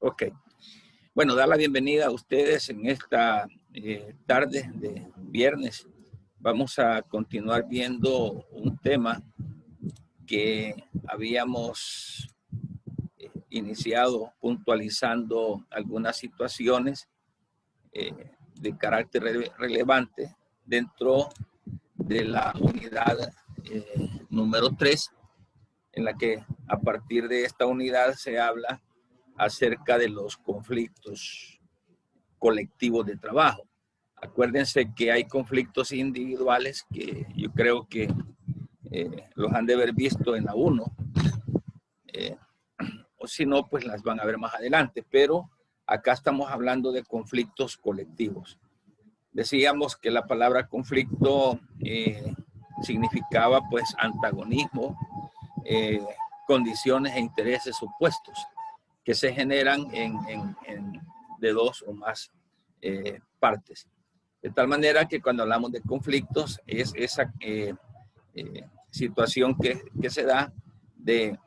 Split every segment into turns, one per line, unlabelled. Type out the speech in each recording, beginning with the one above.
Ok. Bueno, dar la bienvenida a ustedes en esta tarde de viernes. Vamos a continuar viendo un tema que habíamos iniciado puntualizando algunas situaciones de carácter relevante dentro de la unidad número 3, en la que a partir de esta unidad se habla acerca de los conflictos colectivos de trabajo. Acuérdense que hay conflictos individuales que yo creo que los han de haber visto en la 1, o si no, pues las van a ver más adelante, pero acá estamos hablando de conflictos colectivos. Decíamos que la palabra conflicto significaba pues antagonismo, condiciones e intereses opuestos que se generan de dos o más partes. De tal manera que cuando hablamos de conflictos es esa situación que se da de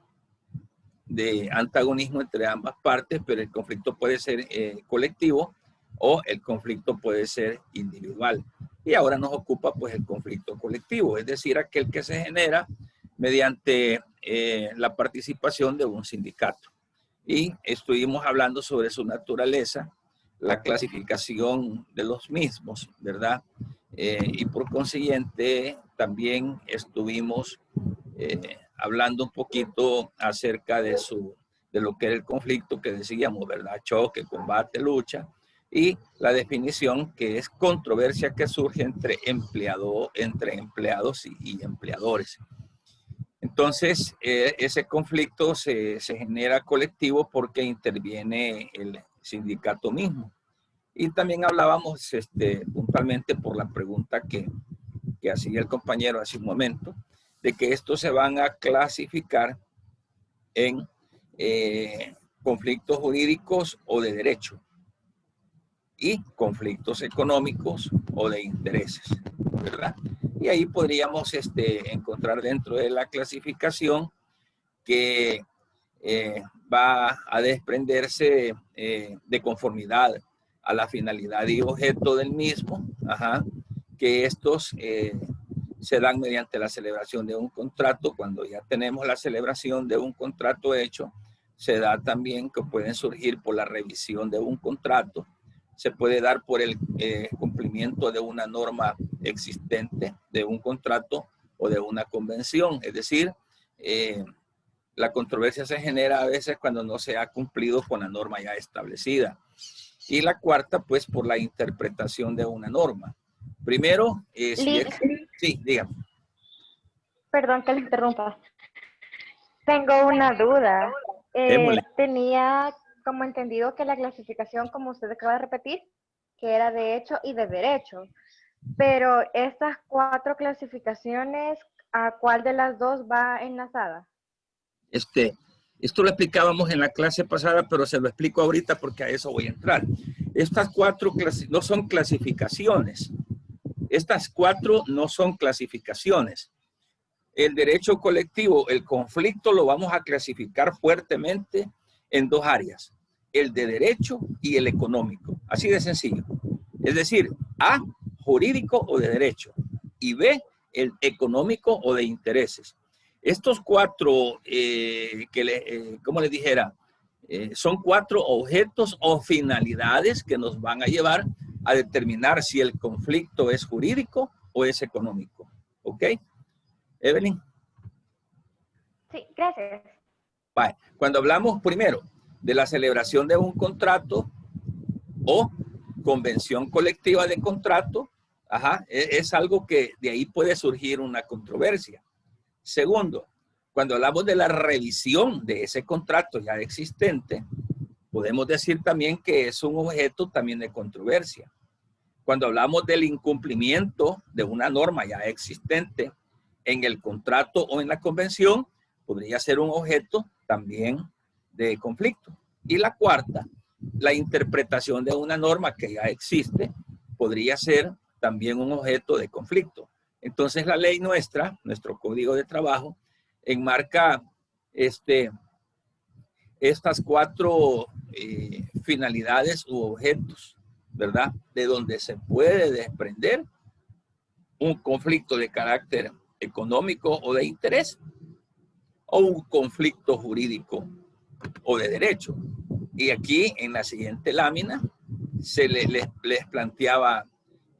antagonismo entre ambas partes, pero el conflicto puede ser colectivo o el conflicto puede ser individual. Y ahora nos ocupa pues el conflicto colectivo, es decir, aquel que se genera mediante la participación de un sindicato. Y estuvimos hablando sobre su naturaleza, la clasificación de los mismos, ¿verdad? Y por consiguiente también estuvimos hablando un poquito acerca de lo que era el conflicto que decíamos, ¿verdad? Choque, combate, lucha, y la definición que es controversia que surge entre empleados y empleadores. Entonces, ese conflicto se genera colectivo porque interviene el sindicato mismo. Y también hablábamos puntualmente por la pregunta que hacía el compañero hace un momento, de que estos se van a clasificar en conflictos jurídicos o de derecho y conflictos económicos o de intereses, ¿verdad? Y ahí podríamos encontrar dentro de la clasificación que va a desprenderse de conformidad a la finalidad y objeto del mismo, que estos se dan mediante la celebración de un contrato. Cuando ya tenemos la celebración de un contrato hecho, se da también que pueden surgir por la revisión de un contrato, se puede dar por el cumplimiento de una norma existente, de un contrato o de una convención. Es decir, la controversia se genera a veces cuando no se ha cumplido con la norma ya establecida. Y la cuarta, pues, por la interpretación de una norma. Primero, sí, dígame.
Perdón que le interrumpa. Tengo una duda. Tenía como entendido que la clasificación, como usted acaba de repetir, que era de hecho y de derecho. Pero estas 4 clasificaciones, ¿a cuál de las dos va enlazada?
Esto lo explicábamos en la clase pasada, pero se lo explico ahorita porque a eso voy a entrar. Estas 4 no son clasificaciones. Estas 4 no son clasificaciones. El derecho colectivo, el conflicto, lo vamos a clasificar fuertemente en 2 áreas, el de derecho y el económico, así de sencillo. Es decir, A, jurídico o de derecho, y B, el económico o de intereses. Estos 4, como les dijera, son 4 objetos o finalidades que nos van a llevar a determinar si el conflicto es jurídico o es económico. ¿Ok? Evelyn.
Sí, gracias.
Vale. Cuando hablamos primero de la celebración de un contrato o convención colectiva de contrato, es algo que de ahí puede surgir una controversia. Segundo, cuando hablamos de la revisión de ese contrato ya existente, podemos decir también que es un objeto también de controversia. Cuando hablamos del incumplimiento de una norma ya existente en el contrato o en la convención, podría ser un objeto también de conflicto. Y la cuarta, la interpretación de una norma que ya existe, podría ser también un objeto de conflicto. Entonces la ley nuestra, nuestro Código de Trabajo, enmarca estas 4 finalidades u objetos, ¿verdad? De donde se puede desprender un conflicto de carácter económico o de interés, o un conflicto jurídico o de derecho. Y aquí en la siguiente lámina se les planteaba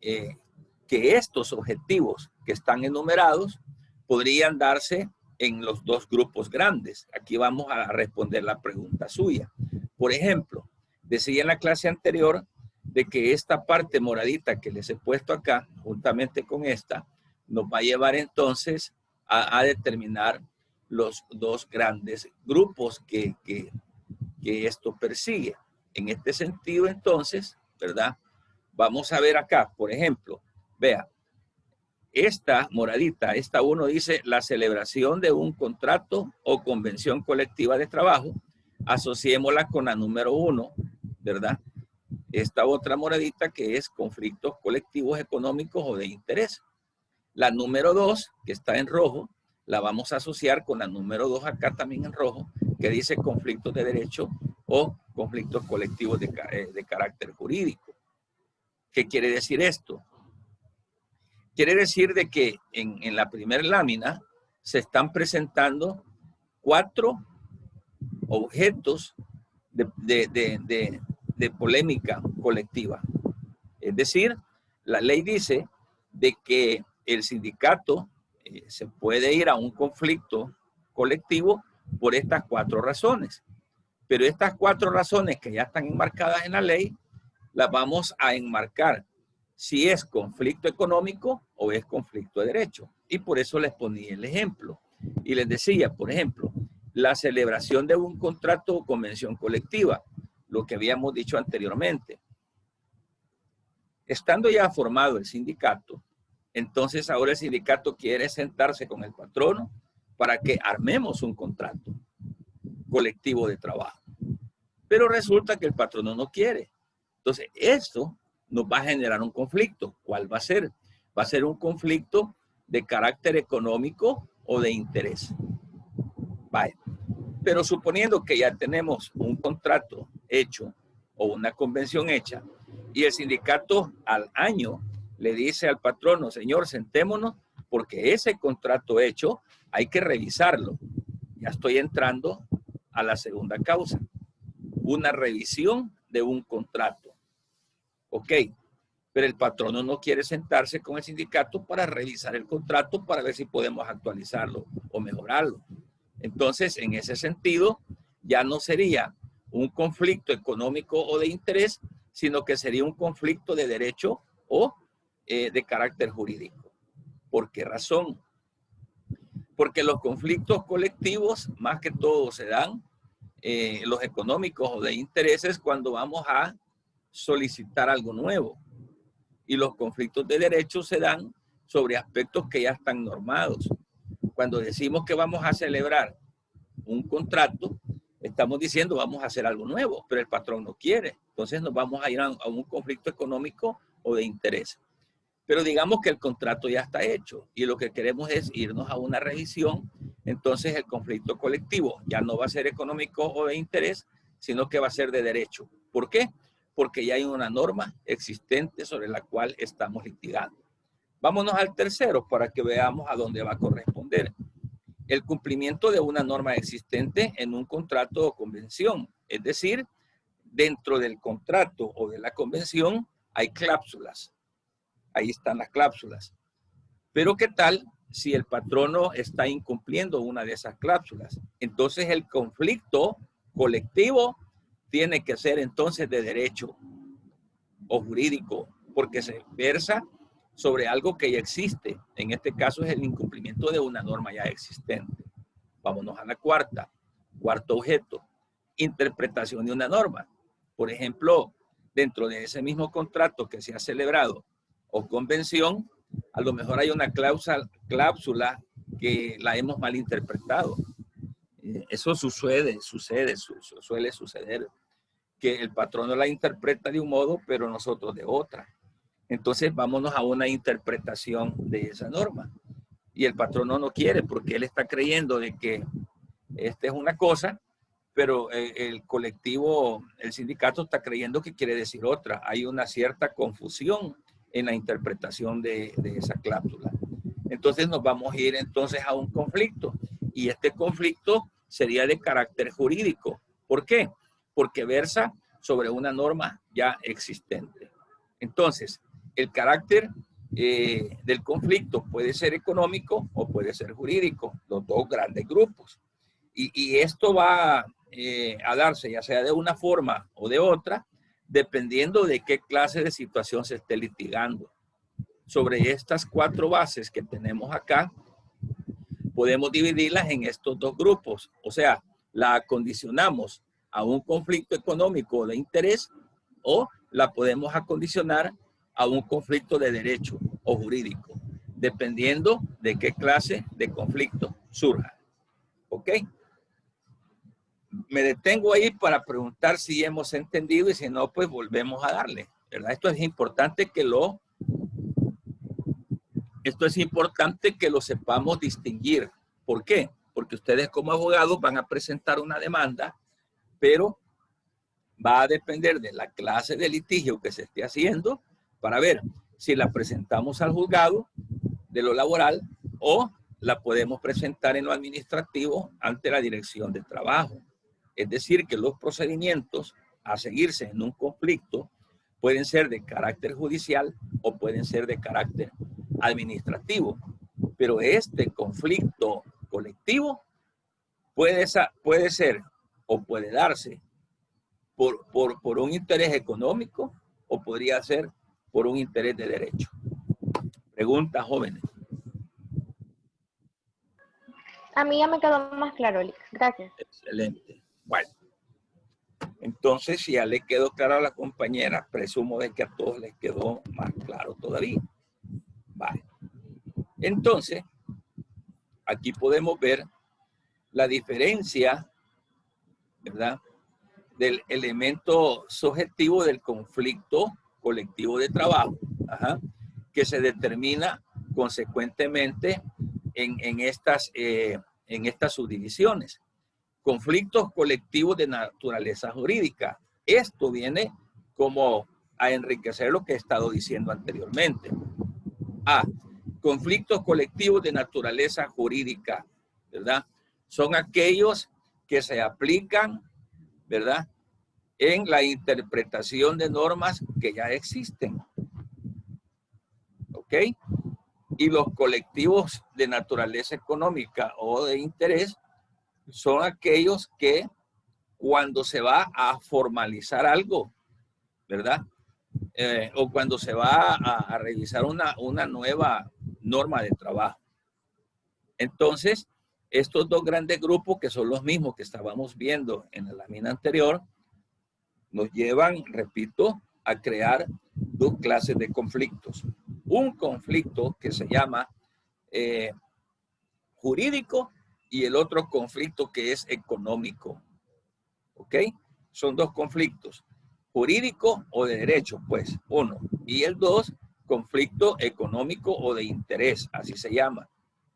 que estos objetivos que están enumerados podrían darse en los dos grupos grandes. Aquí vamos a responder la pregunta suya. Por ejemplo, decía en la clase anterior de que esta parte moradita que les he puesto acá, juntamente con esta, nos va a llevar entonces a determinar los dos grandes grupos que esto persigue. En este sentido, entonces, ¿verdad? Vamos a ver acá, por ejemplo, vea, esta moradita, esta uno dice la celebración de un contrato o convención colectiva de trabajo, asociémosla con la número 1, ¿verdad? Esta otra moradita que es conflictos colectivos económicos o de interés. La número 2, que está en rojo, la vamos a asociar con la número 2 acá también en rojo, que dice conflictos de derecho o conflictos colectivos de carácter jurídico. ¿Qué quiere decir esto? Quiere decir de que en la primera lámina se están presentando 4 objetos de polémica colectiva. Es decir, la ley dice de que el sindicato se puede ir a un conflicto colectivo por estas 4 razones. Pero estas 4 razones que ya están enmarcadas en la ley, las vamos a enmarcar si es conflicto económico o es conflicto de derecho. Y por eso les ponía el ejemplo. Y les decía, por ejemplo, la celebración de un contrato o convención colectiva, lo que habíamos dicho anteriormente. Estando ya formado el sindicato, entonces ahora el sindicato quiere sentarse con el patrono para que armemos un contrato colectivo de trabajo. Pero resulta que el patrono no quiere. Entonces, esto nos va a generar un conflicto. ¿Cuál va a ser? Va a ser un conflicto de carácter económico o de interés. Vaya. Pero suponiendo que ya tenemos un contrato hecho o una convención hecha y el sindicato al año le dice al patrono, señor, sentémonos porque ese contrato hecho hay que revisarlo. Ya estoy entrando a la segunda causa. Una revisión de un contrato. Ok, pero el patrono no quiere sentarse con el sindicato para revisar el contrato para ver si podemos actualizarlo o mejorarlo. Entonces, en ese sentido, ya no sería un conflicto económico o de interés, sino que sería un conflicto de derecho o de carácter jurídico. ¿Por qué razón? Porque los conflictos colectivos, más que todo, se dan los económicos o de intereses cuando vamos a solicitar algo nuevo. Y los conflictos de derechos se dan sobre aspectos que ya están normados. Cuando decimos que vamos a celebrar un contrato, estamos diciendo vamos a hacer algo nuevo, pero el patrón no quiere. Entonces nos vamos a ir a un conflicto económico o de interés. Pero digamos que el contrato ya está hecho y lo que queremos es irnos a una revisión. Entonces el conflicto colectivo ya no va a ser económico o de interés, sino que va a ser de derecho. ¿Por qué? Porque ya hay una norma existente sobre la cual estamos litigando. Vámonos al tercero para que veamos a dónde va a corresponder. El cumplimiento de una norma existente en un contrato o convención. Es decir, dentro del contrato o de la convención hay cláusulas. Ahí están las cláusulas. Pero ¿qué tal si el patrono está incumpliendo una de esas cláusulas? Entonces el conflicto colectivo tiene que ser entonces de derecho o jurídico, porque se versa sobre algo que ya existe. En este caso es el incumplimiento de una norma ya existente. Vámonos a la cuarto objeto, interpretación de una norma. Por ejemplo, dentro de ese mismo contrato que se ha celebrado o convención, a lo mejor hay una cláusula que la hemos malinterpretado. Eso suele suceder, que el patrono la interpreta de un modo, pero nosotros de otra. Entonces vámonos a una interpretación de esa norma. Y el patrono no quiere porque él está creyendo de que esta es una cosa, pero el colectivo, el sindicato está creyendo que quiere decir otra. Hay una cierta confusión en la interpretación de esa cláusula. Entonces nos vamos a ir entonces a un conflicto, y este conflicto sería de carácter jurídico. ¿Por qué? Porque versa sobre una norma ya existente. Entonces, el carácter del conflicto puede ser económico o puede ser jurídico, los dos grandes grupos. Y esto va a darse ya sea de una forma o de otra, dependiendo de qué clase de situación se esté litigando. Sobre estas 4 bases que tenemos acá, podemos dividirlas en estos 2 grupos. O sea, la acondicionamos a un conflicto económico de interés, o la podemos acondicionar a un conflicto de derecho o jurídico, dependiendo de qué clase de conflicto surja. ¿Ok? Me detengo ahí para preguntar si hemos entendido, y si no, pues volvemos a darle, ¿verdad? Esto es importante que lo sepamos distinguir. ¿Por qué? Porque ustedes como abogados van a presentar una demanda, pero va a depender de la clase de litigio que se esté haciendo para ver si la presentamos al juzgado de lo laboral o la podemos presentar en lo administrativo ante la Dirección de Trabajo. Es decir, que los procedimientos a seguirse en un conflicto pueden ser de carácter judicial o pueden ser de carácter administrativo. Pero este conflicto colectivo puede ser o puede darse por un interés económico, o podría ser por un interés de derecho. Preguntas, jóvenes.
A mí ya me quedó más claro, Lick. Gracias.
Excelente. Bueno, entonces si ya le quedó claro a la compañera, presumo de que a todos les quedó más claro todavía. Vale. Entonces, aquí podemos ver la diferencia, ¿verdad?, del elemento subjetivo del conflicto colectivo de trabajo, que se determina consecuentemente en estas subdivisiones. Conflictos colectivos de naturaleza jurídica. Esto viene como a enriquecer lo que he estado diciendo anteriormente. Conflictos colectivos de naturaleza jurídica, ¿verdad? Son aquellos que se aplican, ¿verdad?, en la interpretación de normas que ya existen. ¿Ok? Y los colectivos de naturaleza económica o de interés son aquellos que cuando se va a formalizar algo, ¿verdad? O cuando se va a revisar una nueva norma de trabajo. Entonces, estos 2 grandes grupos, que son los mismos que estábamos viendo en la lámina anterior, nos llevan, repito, a crear 2 clases de conflictos. Un conflicto que se llama jurídico, y el otro conflicto que es económico. ¿Ok? Son 2 conflictos. Jurídico o de derecho, pues, uno. Y el 2, conflicto económico o de interés, así se llama,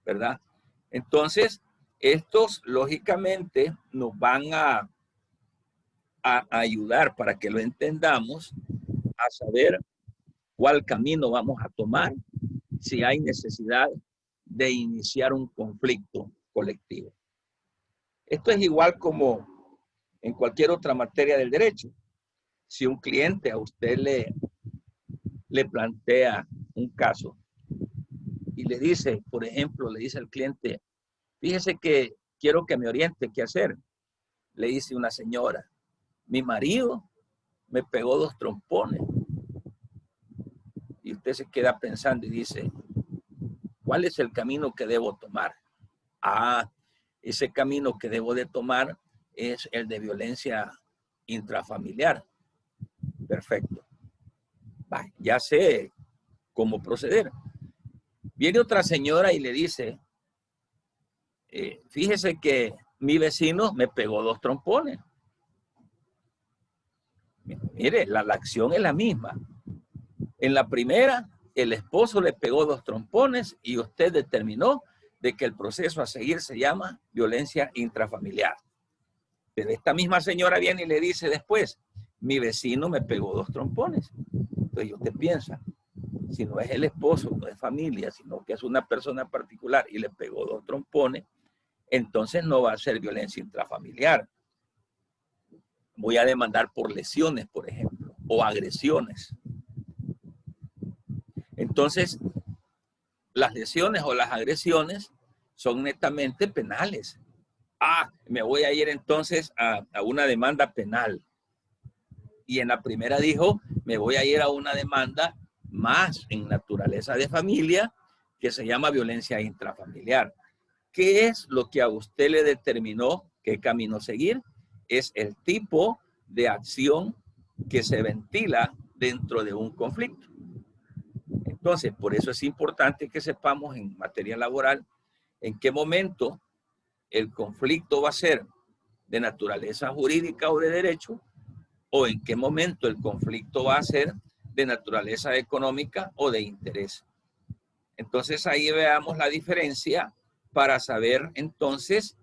¿verdad? Entonces, estos lógicamente nos van a ayudar para que lo entendamos, a saber cuál camino vamos a tomar si hay necesidad de iniciar un conflicto colectivo. Esto es igual como en cualquier otra materia del derecho. Si un cliente a usted le plantea un caso y le dice, por ejemplo, le dice al cliente, fíjese que quiero que me oriente qué hacer. Le dice una señora, mi marido me pegó 2 trompones. Y usted se queda pensando y dice, ¿cuál es el camino que debo tomar? Ese camino que debo de tomar es el de violencia intrafamiliar. Perfecto. Ya sé cómo proceder. Viene otra señora y le dice, fíjese que mi vecino me pegó 2 trompones. Mire, la acción es la misma. En la primera, el esposo le pegó 2 trompones y usted determinó de que el proceso a seguir se llama violencia intrafamiliar. Pero esta misma señora viene y le dice después, mi vecino me pegó 2 trompones. Entonces usted piensa, si no es el esposo, no es familia, sino que es una persona particular y le pegó 2 trompones, entonces no va a ser violencia intrafamiliar. Voy a demandar por lesiones, por ejemplo, o agresiones. Entonces, las lesiones o las agresiones son netamente penales. Me voy a ir entonces a una demanda penal. Y en la primera dijo, me voy a ir a una demanda más en naturaleza de familia, que se llama violencia intrafamiliar. ¿Qué es lo que a usted le determinó qué camino seguir? Es el tipo de acción que se ventila dentro de un conflicto. Entonces, por eso es importante que sepamos en materia laboral en qué momento el conflicto va a ser de naturaleza jurídica o de derecho, o en qué momento el conflicto va a ser de naturaleza económica o de interés. Entonces ahí veamos la diferencia para saber entonces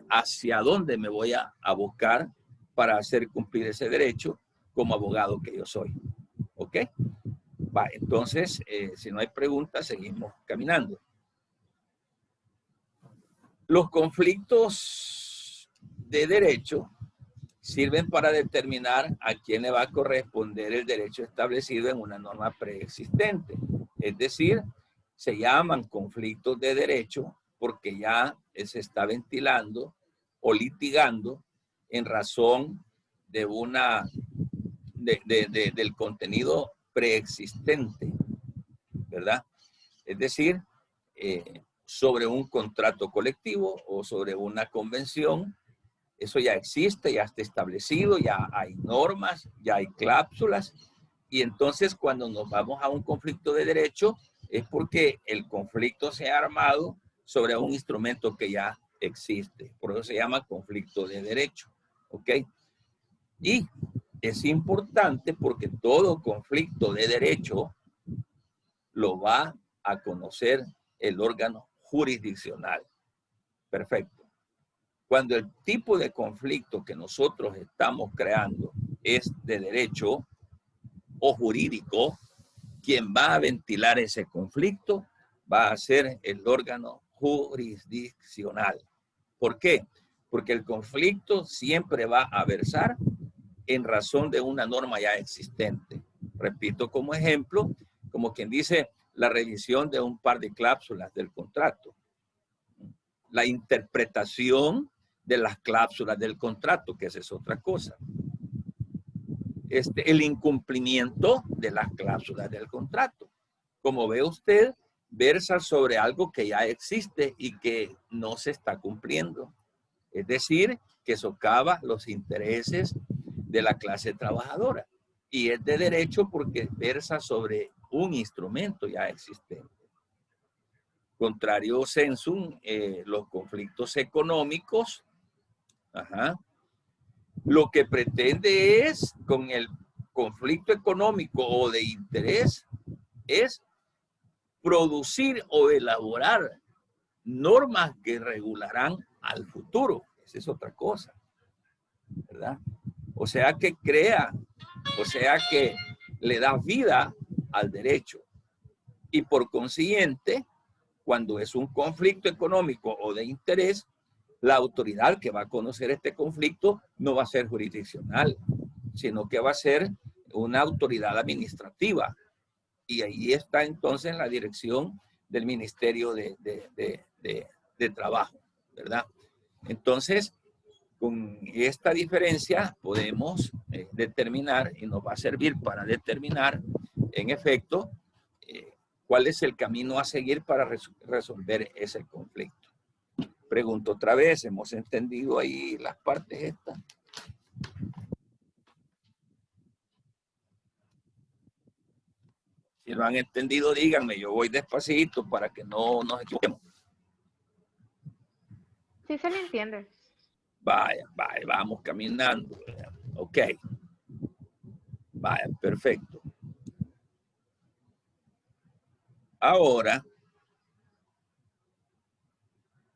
hacia dónde me voy a buscar para hacer cumplir ese derecho como abogado que yo soy. ¿Ok? Va, entonces, si no hay preguntas, seguimos caminando. Los conflictos de derecho sirven para determinar a quién le va a corresponder el derecho establecido en una norma preexistente. Es decir, se llaman conflictos de derecho porque ya se está ventilando o litigando en razón de del contenido preexistente, ¿verdad? Es decir, sobre un contrato colectivo o sobre una convención. Eso ya existe, ya está establecido, ya hay normas, ya hay cláusulas. Y entonces cuando nos vamos a un conflicto de derecho es porque el conflicto se ha armado sobre un instrumento que ya existe. Por eso se llama conflicto de derecho. ¿Ok? Y es importante porque todo conflicto de derecho lo va a conocer el órgano jurisdiccional. Perfecto. Cuando el tipo de conflicto que nosotros estamos creando es de derecho o jurídico, quien va a ventilar ese conflicto va a ser el órgano jurisdiccional. ¿Por qué? Porque el conflicto siempre va a versar en razón de una norma ya existente. Repito como ejemplo, como quien dice la revisión de un par de cláusulas del contrato. La interpretación de las cláusulas del contrato, que esa es otra cosa. El incumplimiento de las cláusulas del contrato. Como ve usted, versa sobre algo que ya existe y que no se está cumpliendo. Es decir, que socava los intereses de la clase trabajadora. Y es de derecho porque versa sobre un instrumento ya existente. Contrario sensum, los conflictos económicos, lo que pretende es, con el conflicto económico o de interés, es producir o elaborar normas que regularán al futuro. Esa es otra cosa, ¿verdad? O sea que crea, o sea que le da vida al derecho. Y por consiguiente, cuando es un conflicto económico o de interés, la autoridad que va a conocer este conflicto no va a ser jurisdiccional, sino que va a ser una autoridad administrativa. Y ahí está entonces la dirección del Ministerio de Trabajo, ¿verdad? Entonces, con esta diferencia podemos determinar, y nos va a servir para determinar, en efecto, cuál es el camino a seguir para resolver ese conflicto. Pregunto otra vez, ¿hemos entendido ahí las partes estas? Si lo han entendido, díganme, yo voy despacito para que no nos equivoquemos.
Sí se le entiende.
Vaya, vamos caminando. Ok. Vaya, perfecto. Ahora,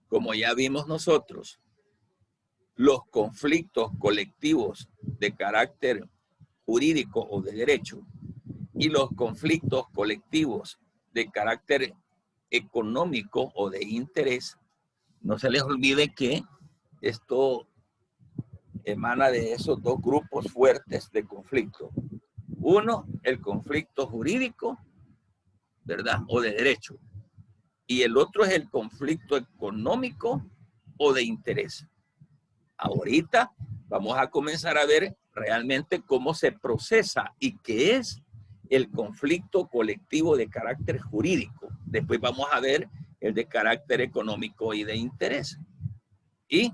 como ya vimos nosotros, los conflictos colectivos de carácter jurídico o de derecho y los conflictos colectivos de carácter económico o de interés, no se les olvide que esto emana de esos dos grupos fuertes de conflicto. Uno, el conflicto jurídico, ¿verdad? O de derecho. Y el otro es el conflicto económico o de interés. Ahorita vamos a comenzar a ver realmente cómo se procesa y qué es el conflicto colectivo de carácter jurídico. Después vamos a ver el de carácter económico y de interés. Y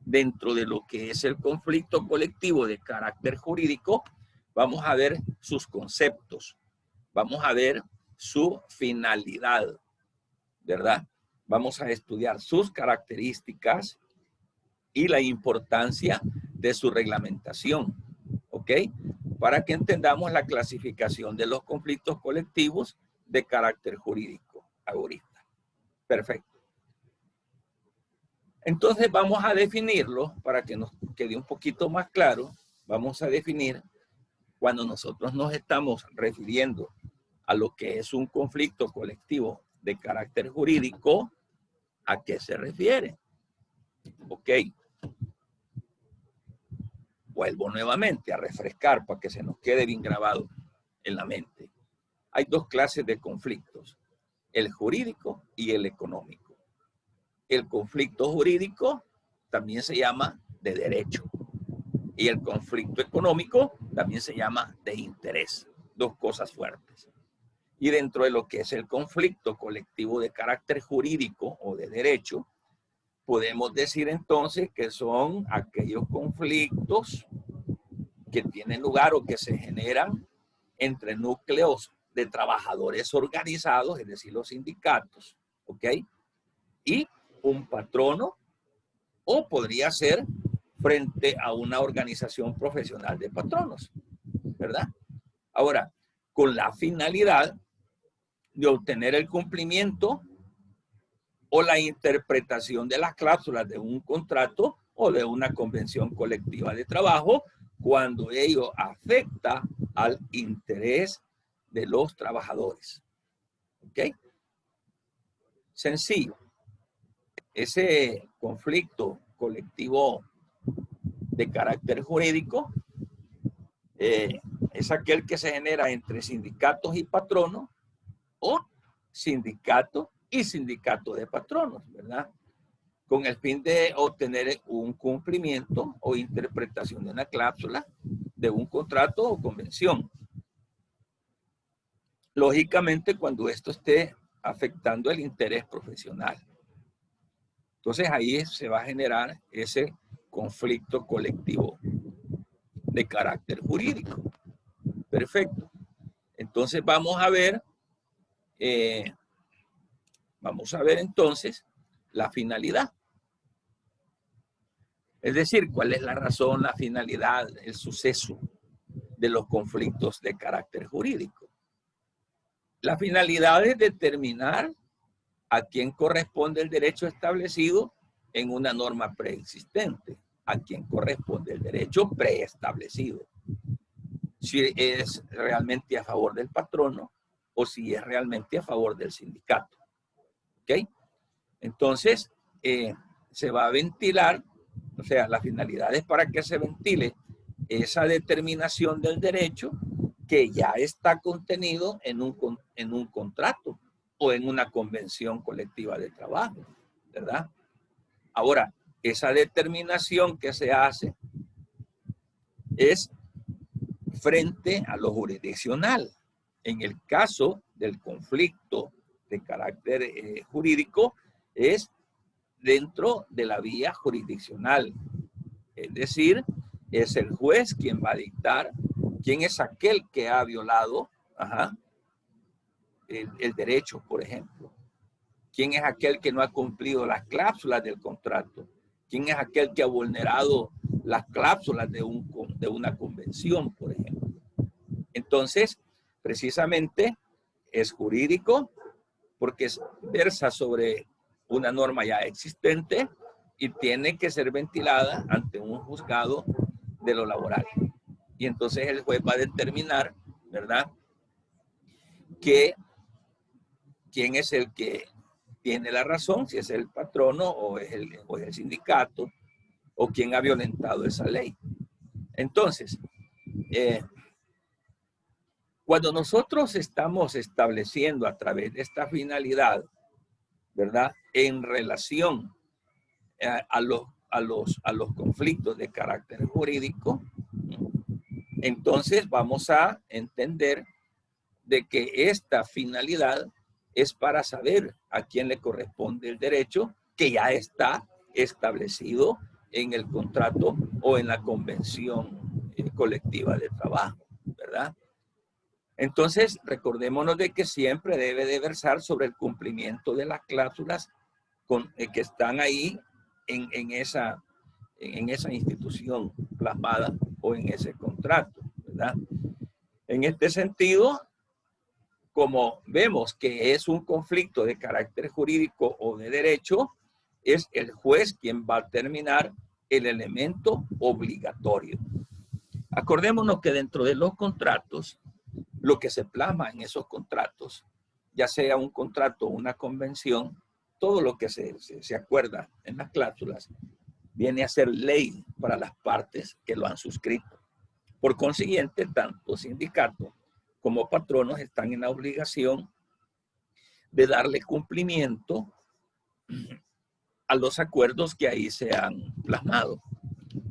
dentro de lo que es el conflicto colectivo de carácter jurídico, vamos a ver sus conceptos, vamos a ver su finalidad, ¿verdad? Vamos a estudiar sus características y la importancia de su reglamentación, ¿ok? Para que entendamos la clasificación de los conflictos colectivos de carácter jurídico ahorita. Perfecto. Entonces vamos a definirlo para que nos quede un poquito más claro. Vamos a definir cuando nosotros nos estamos refiriendo a lo que es un conflicto colectivo de carácter jurídico, ¿a qué se refiere? Ok. Vuelvo nuevamente a refrescar para que se nos quede bien grabado en la mente. Hay dos clases de conflictos, el jurídico y el económico. El conflicto jurídico también se llama de derecho y el conflicto económico también se llama de interés. Dos cosas fuertes. Y dentro de lo que es el conflicto colectivo de carácter jurídico o de derecho, podemos decir entonces que son aquellos conflictos que tienen lugar o que se generan entre núcleos de trabajadores organizados, es decir, los sindicatos, ¿ok? Y un patrono, o podría ser frente a una organización profesional de patronos, ¿verdad? Ahora, con la finalidad de obtener el cumplimiento o la interpretación de las cláusulas de un contrato o de una convención colectiva de trabajo cuando ello afecta al interés de los trabajadores. ¿Ok? Sencillo. Ese conflicto colectivo de carácter jurídico es aquel que se genera entre sindicatos y patronos o sindicato y sindicato de patronos, ¿verdad? Con el fin de obtener un cumplimiento o interpretación de una cláusula de un contrato o convención. Lógicamente, cuando esto esté afectando el interés profesional. Entonces, ahí se va a generar ese conflicto colectivo de carácter jurídico. Perfecto. Entonces, vamos a ver entonces la finalidad. Es decir, cuál es la razón, la finalidad, el suceso de los conflictos de carácter jurídico. La finalidad es determinar a quién corresponde el derecho establecido en una norma preexistente, a quién corresponde el derecho preestablecido. Si es realmente a favor del patrono o si es realmente a favor del sindicato. ¿Ok? Entonces, se va a ventilar, o sea, la finalidad es para que se ventile esa determinación del derecho que ya está contenido en un contrato o en una convención colectiva de trabajo, ¿verdad? Ahora, esa determinación que se hace es frente a lo jurisdiccional. En el caso del conflicto de carácter jurídico, es dentro de la vía jurisdiccional. Es decir, es el juez quien va a dictar quién es aquel que ha violado el derecho, por ejemplo. ¿Quién es aquel que no ha cumplido las cláusulas del contrato? ¿Quién es aquel que ha vulnerado las cláusulas de una convención, por ejemplo? Entonces, precisamente es jurídico porque versa sobre una norma ya existente y tiene que ser ventilada ante un juzgado de lo laboral. Y entonces el juez va a determinar, ¿verdad?, que quién es el que tiene la razón, si es el patrono o es el sindicato, o quién ha violentado esa ley. Entonces, cuando nosotros estamos estableciendo a través de esta finalidad, ¿verdad?, en relación a los conflictos de carácter jurídico, entonces vamos a entender de que esta finalidad es para saber a quién le corresponde el derecho que ya está establecido en el contrato o en la convención colectiva de trabajo, ¿verdad? Entonces, recordémonos de que siempre debe de versar sobre el cumplimiento de las cláusulas que están ahí en esa institución plasmada o en ese contrato, ¿verdad? En este sentido, como vemos que es un conflicto de carácter jurídico o de derecho, es el juez quien va a determinar el elemento obligatorio. Acordémonos que dentro de los contratos, lo que se plasma en esos contratos, ya sea un contrato o una convención, todo lo que se acuerda en las cláusulas viene a ser ley para las partes que lo han suscrito. Por consiguiente, tanto sindicatos como patronos están en la obligación de darle cumplimiento a los acuerdos que ahí se han plasmado.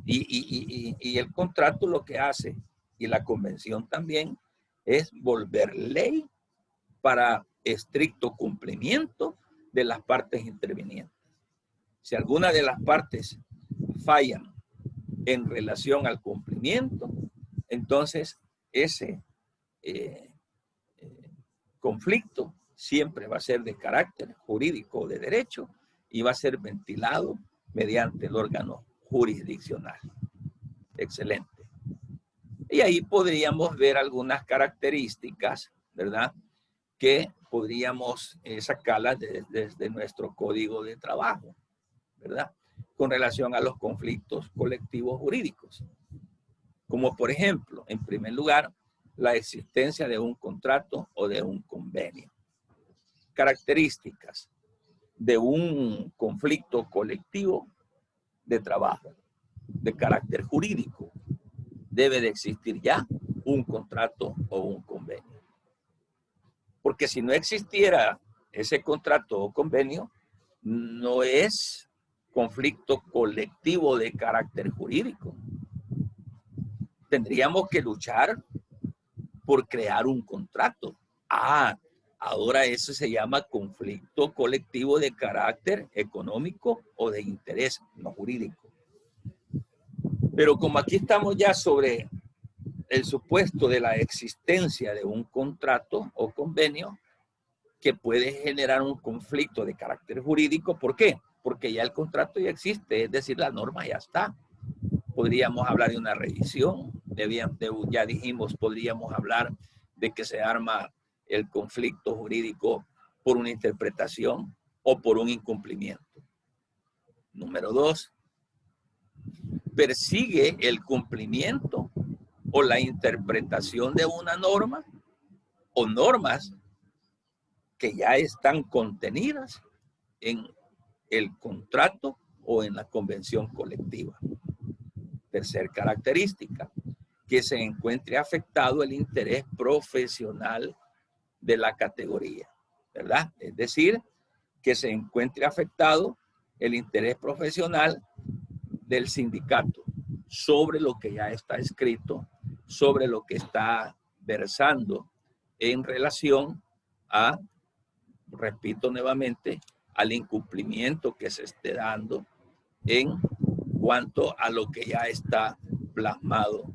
Y el contrato lo que hace, y la convención también, es volver ley para estricto cumplimiento de las partes intervinientes. Si alguna de las partes fallan en relación al cumplimiento, entonces ese conflicto siempre va a ser de carácter jurídico o de derecho y va a ser ventilado mediante el órgano jurisdiccional. Excelente. Y ahí podríamos ver algunas características, ¿verdad?, que podríamos sacarlas desde nuestro código de trabajo, ¿verdad?, con relación a los conflictos colectivos jurídicos. Como por ejemplo, en primer lugar, la existencia de un contrato o de un convenio. Características de un conflicto colectivo de trabajo de carácter jurídico. Debe de existir ya un contrato o un convenio. Porque si no existiera ese contrato o convenio, no es conflicto colectivo de carácter jurídico. Tendríamos que luchar por crear un contrato. Ahora eso se llama conflicto colectivo de carácter económico o de interés, no jurídico. Pero como aquí estamos ya sobre el supuesto de la existencia de un contrato o convenio que puede generar un conflicto de carácter jurídico, ¿por qué? Porque ya el contrato ya existe, es decir, la norma ya está. Podríamos hablar de una revisión, ya dijimos, podríamos hablar de que se arma el conflicto jurídico por una interpretación o por un incumplimiento. Número 2, persigue el cumplimiento o la interpretación de una norma o normas que ya están contenidas en el contrato o en la convención colectiva. Tercer característica, que se encuentre afectado el interés profesional de la categoría, ¿verdad? Es decir, que se encuentre afectado el interés profesional del sindicato sobre lo que ya está escrito, sobre lo que está versando en relación a, repito nuevamente, al incumplimiento que se esté dando en cuanto a lo que ya está plasmado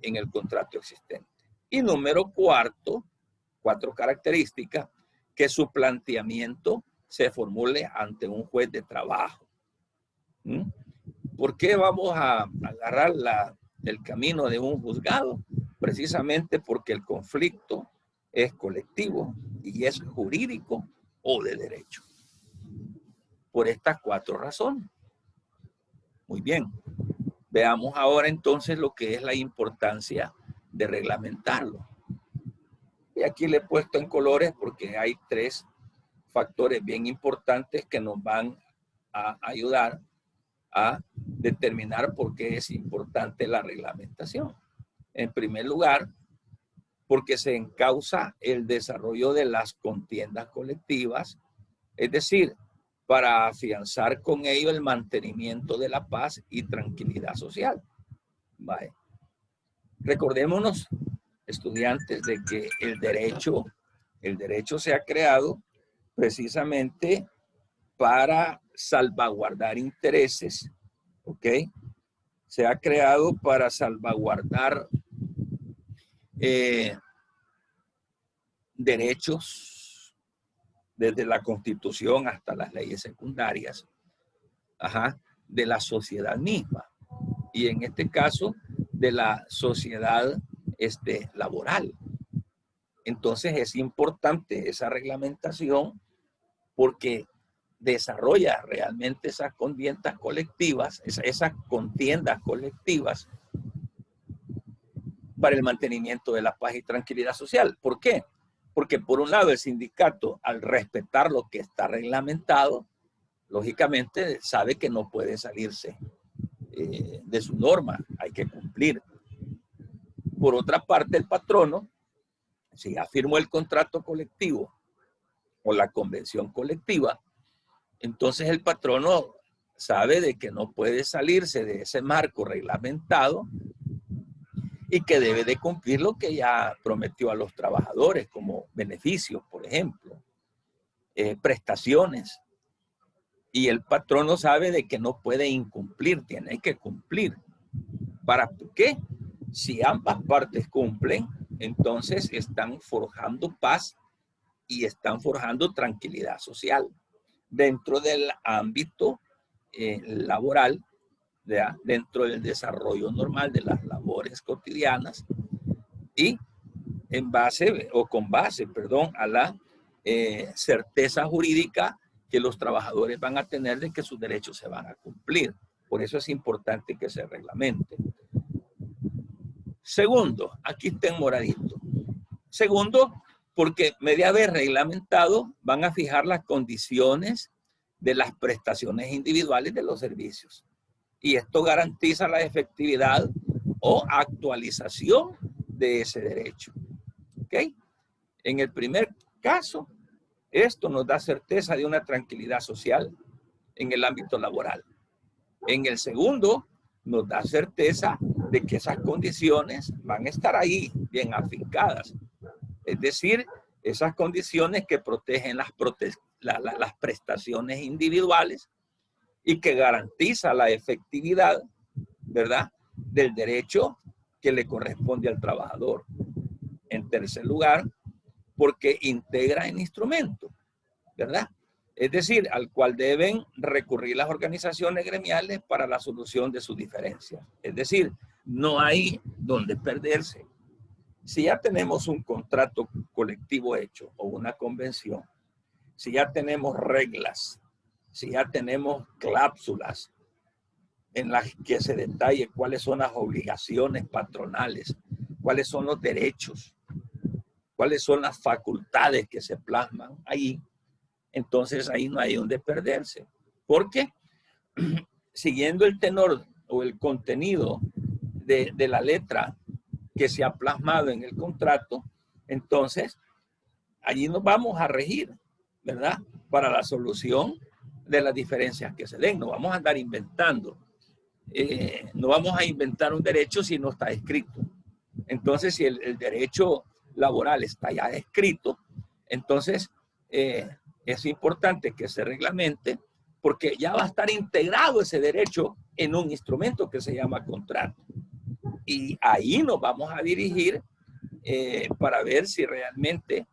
en el contrato existente. Y número 4, 4 características, que su planteamiento se formule ante un juez de trabajo. ¿Por qué vamos a agarrar el camino de un juzgado? Precisamente porque el conflicto es colectivo y es jurídico o de derecho. Por estas 4 razones. Muy bien. Veamos ahora entonces lo que es la importancia de reglamentarlo. Y aquí le he puesto en colores porque hay 3 factores bien importantes que nos van a ayudar a determinar por qué es importante la reglamentación. En primer lugar, porque se encausa el desarrollo de las contiendas colectivas, es decir, para afianzar con ello el mantenimiento de la paz y tranquilidad social. Vale. Recordémonos, estudiantes, de que el derecho se ha creado precisamente para salvaguardar intereses, ¿ok? Se ha creado para salvaguardar derechos desde la Constitución hasta las leyes secundarias, de la sociedad misma. Y en este caso, de la sociedad laboral. Entonces es importante esa reglamentación porque desarrolla realmente esas contiendas colectivas, esas contiendas colectivas para el mantenimiento de la paz y tranquilidad social. ¿Por qué? Porque por un lado el sindicato, al respetar lo que está reglamentado, lógicamente sabe que no puede salirse de su norma, hay que cumplir. Por otra parte, el patrono, si ya firmó el contrato colectivo o la convención colectiva, entonces el patrono sabe de que no puede salirse de ese marco reglamentado y que debe de cumplir lo que ya prometió a los trabajadores, como beneficios, por ejemplo, prestaciones. Y el patrono sabe de que no puede incumplir, tiene que cumplir. ¿Para qué? Si ambas partes cumplen, entonces están forjando paz y están forjando tranquilidad social dentro del ámbito laboral, ¿ya? Dentro del desarrollo normal de las labores cotidianas y en base o con base, perdón, a la certeza jurídica que los trabajadores van a tener de que sus derechos se van a cumplir. Por eso es importante que se reglamente. Segundo, aquí está en moradito. Segundo, porque media vez reglamentado van a fijar las condiciones de las prestaciones individuales de los servicios. Y esto garantiza la efectividad o actualización de ese derecho. ¿Ok? En el primer caso, esto nos da certeza de una tranquilidad social en el ámbito laboral. En el segundo, nos da certeza de que esas condiciones van a estar ahí bien afincadas. Es decir, esas condiciones que protegen las prestaciones individuales y que garantiza la efectividad, ¿verdad?, del derecho que le corresponde al trabajador. En tercer lugar, porque integra el instrumento, ¿verdad? Es decir, al cual deben recurrir las organizaciones gremiales para la solución de sus diferencias. Es decir, no hay donde perderse. Si ya tenemos un contrato colectivo hecho o una convención, si ya tenemos reglas, si ya tenemos cláusulas en las que se detalle cuáles son las obligaciones patronales, cuáles son los derechos, cuáles son las facultades que se plasman ahí, entonces ahí no hay donde perderse. Porque siguiendo el tenor o el contenido de la letra que se ha plasmado en el contrato, entonces allí nos vamos a regir, ¿verdad?, para la solución de las diferencias que se den. No vamos a andar inventando. No vamos a inventar un derecho si no está escrito. Entonces, si el derecho laboral está ya escrito, entonces es importante que se reglamente porque ya va a estar integrado ese derecho en un instrumento que se llama contrato. Y ahí nos vamos a dirigir para ver si realmente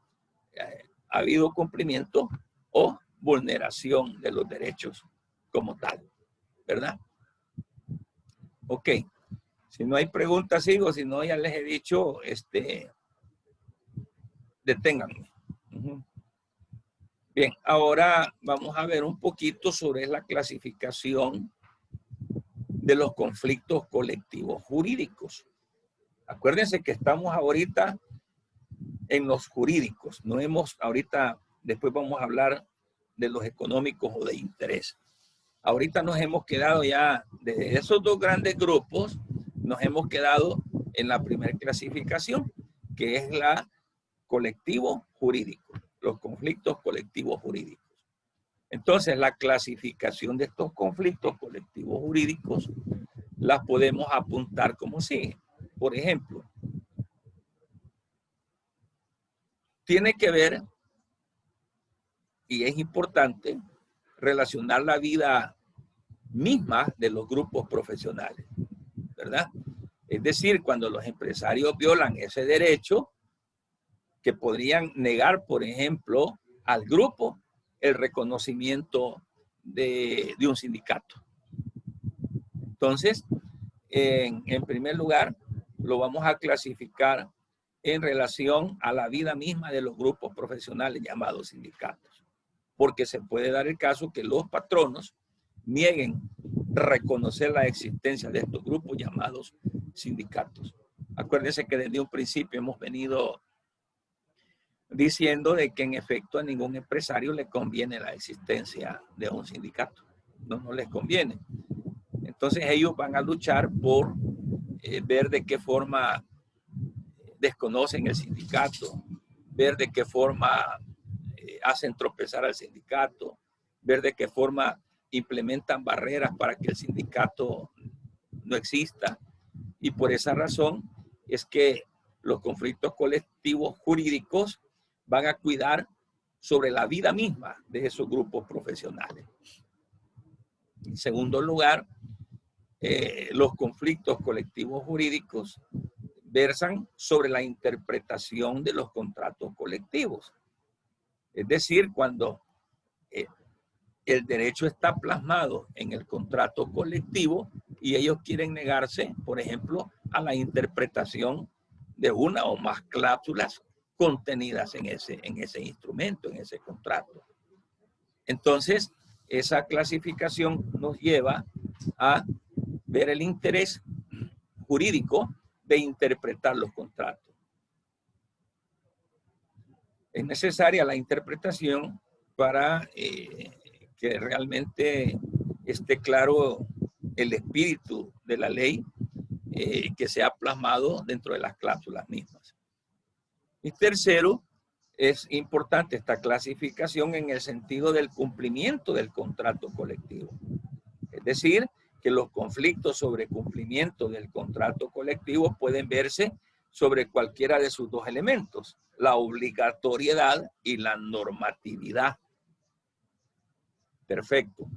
ha habido cumplimiento o vulneración de los derechos como tal, ¿verdad? Ok. Si no hay preguntas, sigo. Si no, ya les he dicho, deténganme. Bien, ahora vamos a ver un poquito sobre la clasificación de los conflictos colectivos jurídicos. Acuérdense que estamos ahorita en los jurídicos. No hemos ahorita, después vamos a hablar de los económicos o de interés. Ahorita nos hemos quedado ya de esos dos grandes grupos, nos hemos quedado en la primera clasificación, que es la colectivo jurídico, los conflictos colectivos jurídicos. Entonces, la clasificación de estos conflictos colectivos jurídicos las podemos apuntar como sigue. Por ejemplo, tiene que ver, y es importante, relacionar la vida misma de los grupos profesionales, ¿verdad? Es decir, cuando los empresarios violan ese derecho, que podrían negar, por ejemplo, al grupo el reconocimiento de un sindicato. Entonces, en primer lugar, lo vamos a clasificar en relación a la vida misma de los grupos profesionales llamados sindicatos, porque se puede dar el caso que los patronos nieguen reconocer la existencia de estos grupos llamados sindicatos. Acuérdense que desde un principio hemos venido diciendo de que en efecto a ningún empresario le conviene la existencia de un sindicato. No les conviene. Entonces ellos van a luchar por ver de qué forma desconocen el sindicato, ver de qué forma hacen tropezar al sindicato, ver de qué forma implementan barreras para que el sindicato no exista. Y por esa razón es que los conflictos colectivos jurídicos van a cuidar sobre la vida misma de esos grupos profesionales. En segundo lugar, los conflictos colectivos jurídicos versan sobre la interpretación de los contratos colectivos. Es decir, cuando el derecho está plasmado en el contrato colectivo y ellos quieren negarse, por ejemplo, a la interpretación de una o más cláusulas contenidas en ese instrumento, en ese contrato. Entonces, esa clasificación nos lleva a ver el interés jurídico de interpretar los contratos. Es necesaria la interpretación para que realmente esté claro el espíritu de la ley que se ha plasmado dentro de las cláusulas mismas. Y tercero, es importante esta clasificación en el sentido del cumplimiento del contrato colectivo. Es decir, que los conflictos sobre cumplimiento del contrato colectivo pueden verse sobre cualquiera de sus dos elementos, la obligatoriedad y la normatividad. Perfecto.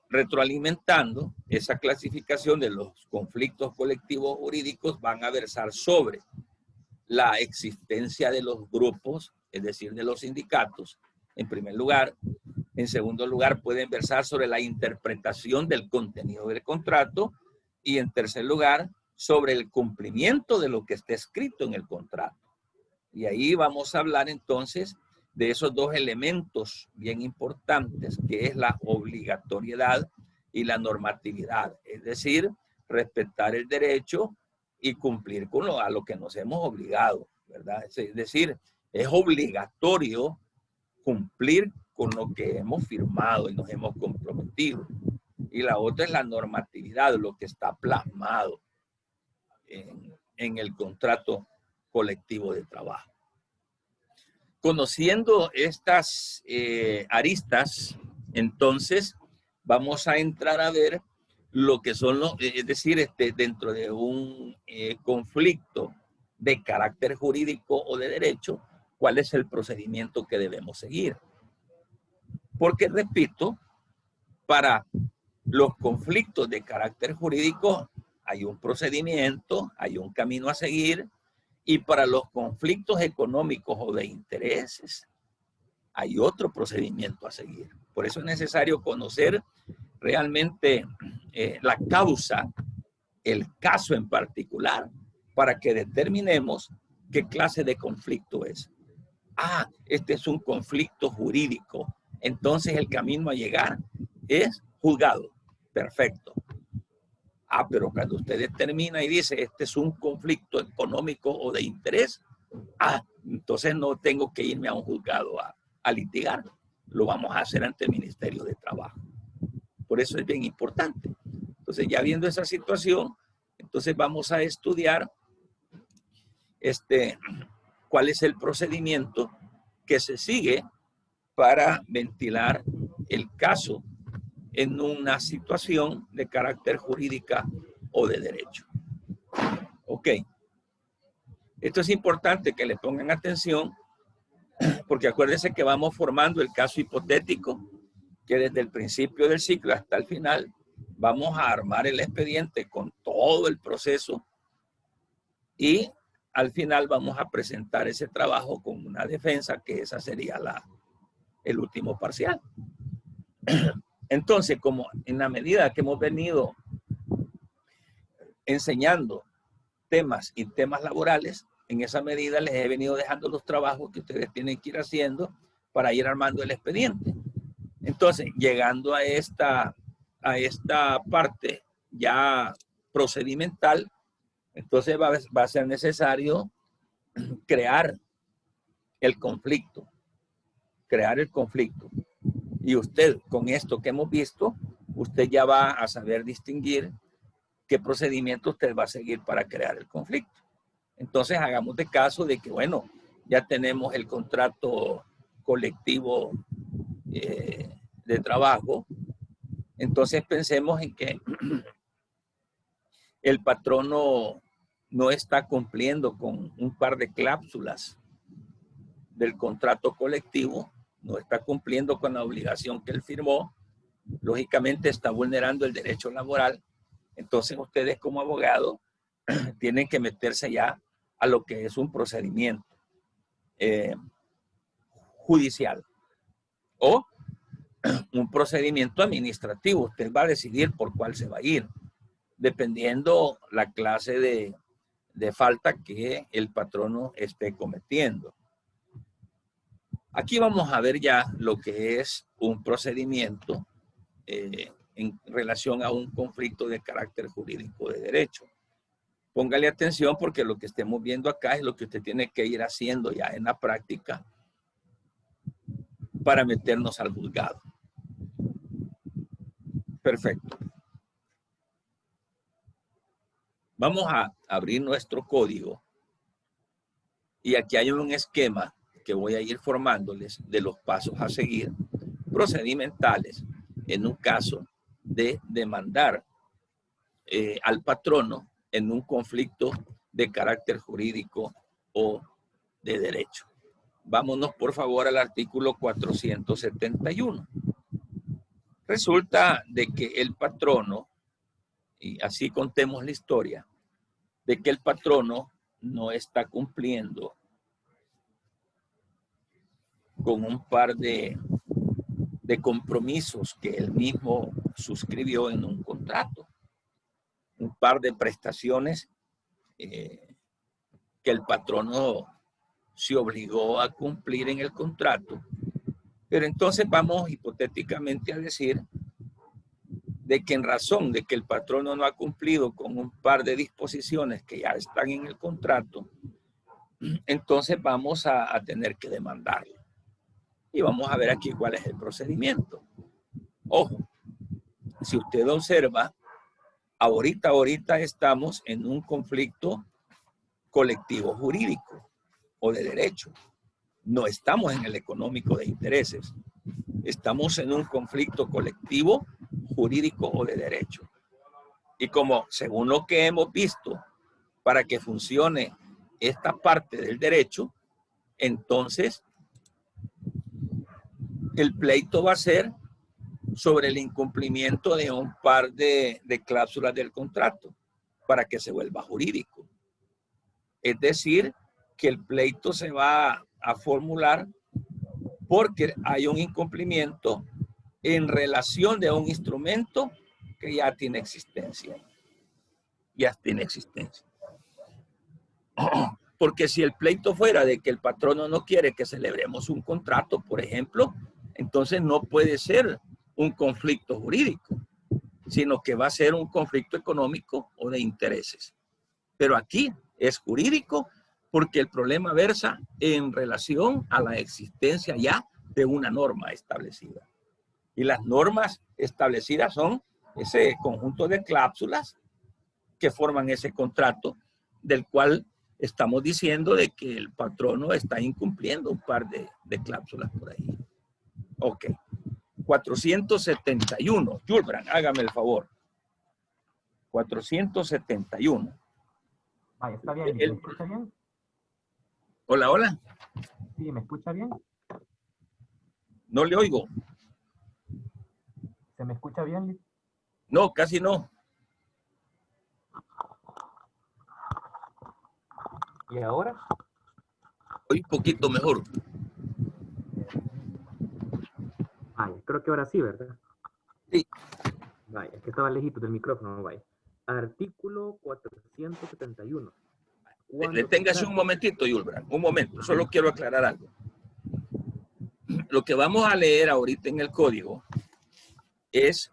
Retroalimentando esa clasificación de los conflictos colectivos jurídicos, van a versar sobre la existencia de los grupos, es decir, de los sindicatos, en primer lugar. En segundo lugar, pueden versar sobre la interpretación del contenido del contrato. Y en tercer lugar, sobre el cumplimiento de lo que está escrito en el contrato. Y ahí vamos a hablar entonces de esos dos elementos bien importantes, que es la obligatoriedad y la normatividad. Es decir, respetar el derecho y cumplir con a lo que nos hemos obligado, ¿verdad? Es decir, es obligatorio cumplir con lo que hemos firmado y nos hemos comprometido. Y la otra es la normatividad, lo que está plasmado en el contrato colectivo de trabajo. Conociendo estas aristas, entonces vamos a entrar a ver lo que son los, es decir, dentro de un conflicto de carácter jurídico o de derecho, cuál es el procedimiento que debemos seguir. Porque, repito, para los conflictos de carácter jurídico hay un procedimiento, hay un camino a seguir, y para los conflictos económicos o de intereses hay otro procedimiento a seguir. Por eso es necesario conocer realmente la causa, el caso en particular, para que determinemos qué clase de conflicto es. Ah, este es un conflicto jurídico. Entonces el camino a llegar es juzgado. Perfecto. Ah, pero cuando usted determina y dice, este es un conflicto económico o de interés, entonces no tengo que irme a un juzgado a litigar. Lo vamos a hacer ante el Ministerio de Trabajo. Por eso es bien importante. Entonces, ya viendo esa situación, entonces vamos a estudiar cuál es el procedimiento que se sigue para ventilar el caso en una situación de carácter jurídica o de derecho. Ok. Esto es importante que le pongan atención porque acuérdense que vamos formando el caso hipotético que desde el principio del ciclo hasta el final vamos a armar el expediente con todo el proceso y al final vamos a presentar ese trabajo con una defensa, que esa sería el último parcial. Entonces, como en la medida que hemos venido enseñando temas y temas laborales, en esa medida les he venido dejando los trabajos que ustedes tienen que ir haciendo para ir armando el expediente. Entonces, llegando a esta parte ya procedimental, entonces va a ser necesario crear el conflicto. Y usted, con esto que hemos visto, usted ya va a saber distinguir qué procedimiento usted va a seguir para crear el conflicto. Entonces, hagamos de caso de que, bueno, ya tenemos el contrato colectivo de trabajo. Entonces, pensemos en que el patrono no está cumpliendo con un par de cláusulas del contrato colectivo, no está cumpliendo con la obligación que él firmó, lógicamente está vulnerando el derecho laboral. Entonces ustedes como abogados tienen que meterse ya a lo que es un procedimiento judicial o un procedimiento administrativo. Usted va a decidir por cuál se va a ir, dependiendo la clase de falta que el patrono esté cometiendo. Aquí vamos a ver ya lo que es un procedimiento en relación a un conflicto de carácter jurídico de derecho. Póngale atención porque lo que estemos viendo acá es lo que usted tiene que ir haciendo ya en la práctica para meternos al juzgado. Perfecto. Vamos a abrir nuestro código y aquí hay un esquema que voy a ir formándoles de los pasos a seguir procedimentales en un caso de demandar al patrono en un conflicto de carácter jurídico o de derecho. Vámonos por favor al artículo 471. Resulta de que el patrono, y así contemos la historia, de que el patrono no está cumpliendo con un par de compromisos que él mismo suscribió en un contrato, un par de prestaciones que el patrono se obligó a cumplir en el contrato. Pero entonces vamos hipotéticamente a decir de que en razón de que el patrono no ha cumplido con un par de disposiciones que ya están en el contrato, entonces vamos a tener que demandarlo. Y vamos a ver aquí cuál es el procedimiento. Ojo, si usted observa, ahorita estamos en un conflicto colectivo jurídico o de derecho. No estamos en el económico de intereses. Estamos en un conflicto colectivo jurídico o de derecho. Y como según lo que hemos visto, para que funcione esta parte del derecho, entonces el pleito va a ser sobre el incumplimiento de un par de cláusulas del contrato para que se vuelva jurídico. Es decir, que el pleito se va a formular porque hay un incumplimiento en relación de un instrumento que ya tiene existencia. Ya tiene existencia. Porque si el pleito fuera de que el patrono no quiere que celebremos un contrato, por ejemplo, entonces no puede ser un conflicto jurídico, sino que va a ser un conflicto económico o de intereses. Pero aquí es jurídico porque el problema versa en relación a la existencia ya de una norma establecida. Y las normas establecidas son ese conjunto de cláusulas que forman ese contrato del cual estamos diciendo de que el patrono está incumpliendo un par de cláusulas por ahí. Ok. 471. Julbran, hágame el favor. 471.
Vaya, está bien. ¿Me escucha bien?
Hola, hola.
Sí, ¿me escucha bien?
No le oigo.
¿Se me escucha bien, Liz?
No, casi no.
¿Y ahora?
Hoy un poquito mejor.
Vaya, creo que ahora sí, ¿verdad?
Sí.
Vaya, es que estaba lejito del micrófono, vaya. Artículo 471.
Deténgase un momentito, Julbran. Un momento, solo quiero aclarar algo. Lo que vamos a leer ahorita en el código es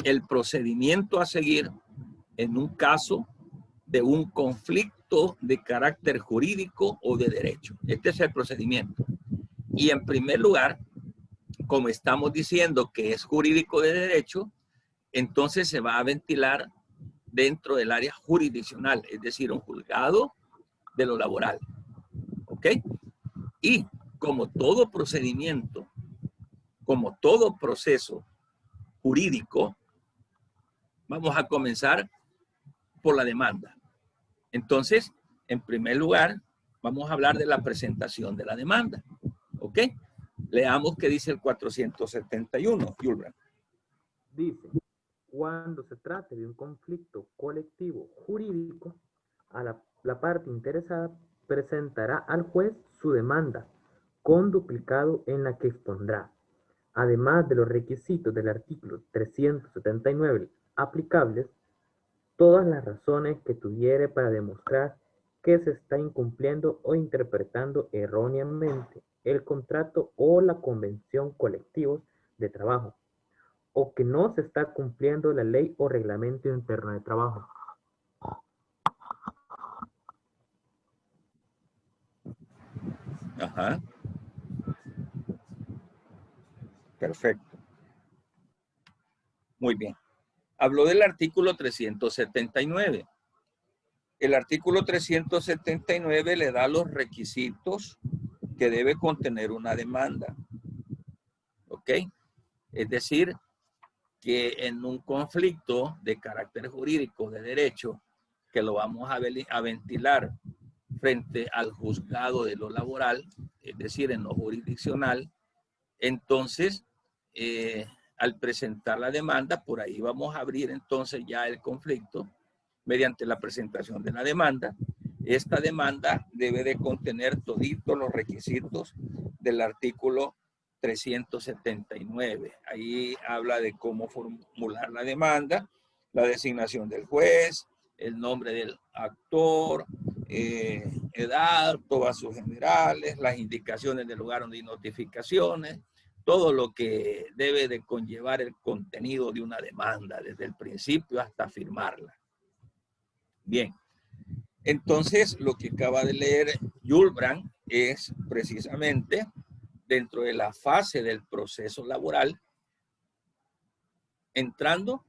el procedimiento a seguir en un caso de un conflicto de carácter jurídico o de derecho. Este es el procedimiento. Y en primer lugar, como estamos diciendo que es jurídico de derecho, entonces se va a ventilar dentro del área jurisdiccional, es decir, un juzgado de lo laboral. ¿Ok? Y como todo procedimiento, como todo proceso jurídico, vamos a comenzar por la demanda. Entonces, en primer lugar, vamos a hablar de la presentación de la demanda. ¿Ok? Leamos qué dice el 471, Julbran.
Dice, cuando se trate de un conflicto colectivo jurídico, la parte interesada presentará al juez su demanda con duplicado en la que expondrá, además de los requisitos del artículo 379 aplicables, todas las razones que tuviere para demostrar que se está incumpliendo o interpretando erróneamente el contrato o la convención colectivos de trabajo, o que no se está cumpliendo la ley o reglamento interno de trabajo.
Ajá. Perfecto. Muy bien. Habló del artículo 379. El artículo 379 le da los requisitos que debe contener una demanda. ¿Ok? Es decir, que en un conflicto de carácter jurídico de derecho, que lo vamos a ventilar frente al juzgado de lo laboral, es decir, en lo jurisdiccional, entonces, al presentar la demanda, por ahí vamos a abrir entonces ya el conflicto mediante la presentación de la demanda. Esta demanda debe de contener toditos los requisitos del artículo 379. Ahí habla de cómo formular la demanda, la designación del juez, el nombre del actor, edad, todas sus generales, las indicaciones del lugar donde hay notificaciones, todo lo que debe de conllevar el contenido de una demanda, desde el principio hasta firmarla. Bien, entonces lo que acaba de leer Julbran es precisamente dentro de la fase del proceso laboral, entrando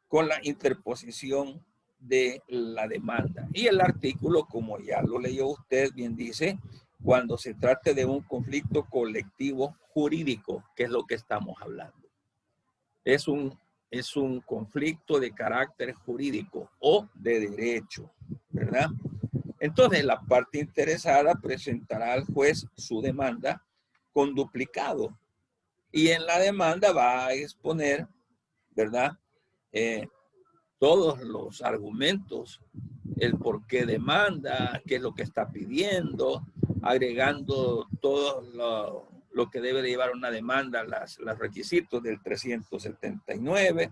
con la interposición de la demanda. Y el artículo, como ya lo leyó usted, bien dice, cuando se trate de un conflicto colectivo jurídico, que es lo que estamos hablando. Es un conflicto de carácter jurídico o de derecho, ¿verdad? Entonces, la parte interesada presentará al juez su demanda con duplicado. Y en la demanda va a exponer, ¿verdad? Todos los argumentos, el por qué demanda, qué es lo que está pidiendo, agregando todo lo que debe de llevar una demanda, los requisitos del 379,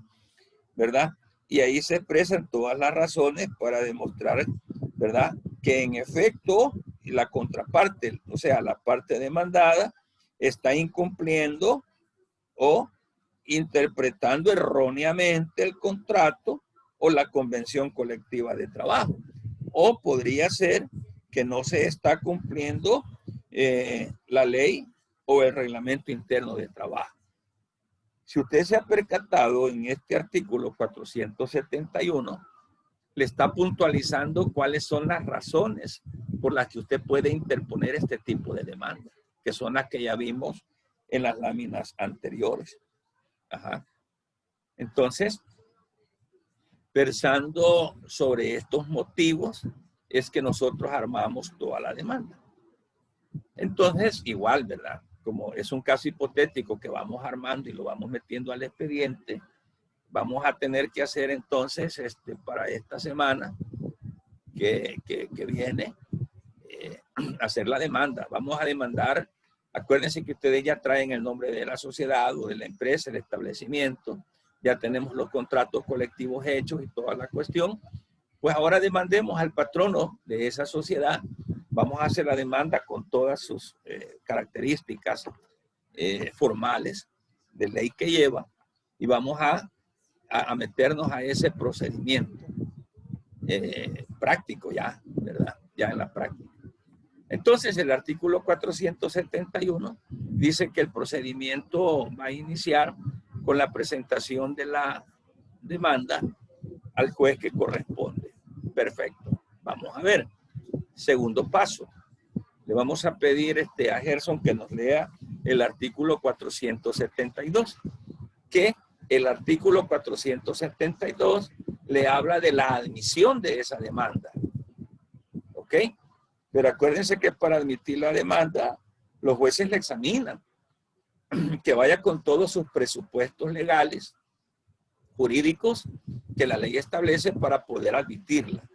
¿verdad? Y ahí se expresan todas las razones para demostrar, ¿verdad? Que en efecto la contraparte, o sea, la parte demandada, está incumpliendo o interpretando erróneamente el contrato o la convención colectiva de trabajo. O podría ser que no se está cumpliendo la ley o el reglamento interno de trabajo. Si usted se ha percatado en este artículo 471, le está puntualizando cuáles son las razones por las que usted puede interponer este tipo de demanda, que son las que ya vimos en las láminas anteriores. Ajá. Entonces, pensando sobre estos motivos, es que nosotros armamos toda la demanda. Entonces, igual, ¿verdad? Como es un caso hipotético que vamos armando y lo vamos metiendo al expediente, vamos a tener que hacer entonces, para esta semana que viene, hacer la demanda. Vamos a demandar, acuérdense que ustedes ya traen el nombre de la sociedad o de la empresa, el establecimiento, ya tenemos los contratos colectivos hechos y toda la cuestión. Pues ahora demandemos al patrono de esa sociedad. Vamos a hacer la demanda con todas sus características formales de ley que lleva y vamos a meternos a ese procedimiento práctico ya, ¿verdad? Ya en la práctica. Entonces, el artículo 471 dice que el procedimiento va a iniciar con la presentación de la demanda al juez que corresponde. Perfecto. Vamos a ver. Segundo paso. Le vamos a pedir a Gerson que nos lea el artículo 472, que el artículo 472 le habla de la admisión de esa demanda. ¿Ok? Pero acuérdense que para admitir la demanda, los jueces la examinan. Que vaya con todos sus presupuestos legales, jurídicos, que la ley establece para poder admitirla.